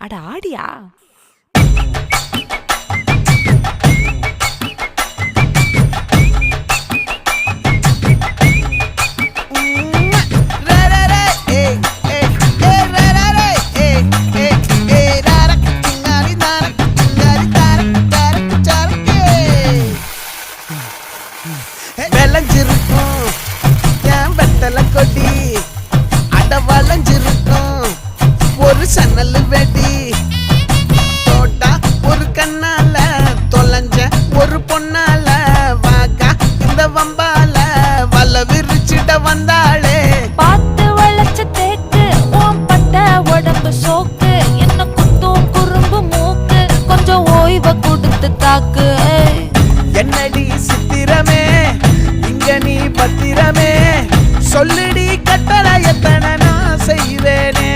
அட ஆடியா? விளைஞ்சிருக்கும் என் வெத்தலை கொடி, அட வளைஞ்சிருக்கும் ஒரு சன்னல் வெடி, தோட்டா ஒரு கண்ணால தொலைஞ்ச ஒரு பொண்ணால வாக்கா இந்த வம்பால வல விரிச்சிட வந்தாளே. பார்த்து வளைச்ச தேக்கு ஓம் பட்ட உடம்பு சோக்கு, என்ன குத்தும் குறும்பு மூக்கு, கொஞ்சம் ஓய்வை கொடுத்து தாக்கு. என்னடி சித்திரமே இங்க நீ பத்திரமே, சொல்லுடி கட்டளை எத்தனை நான் செய்வேனே.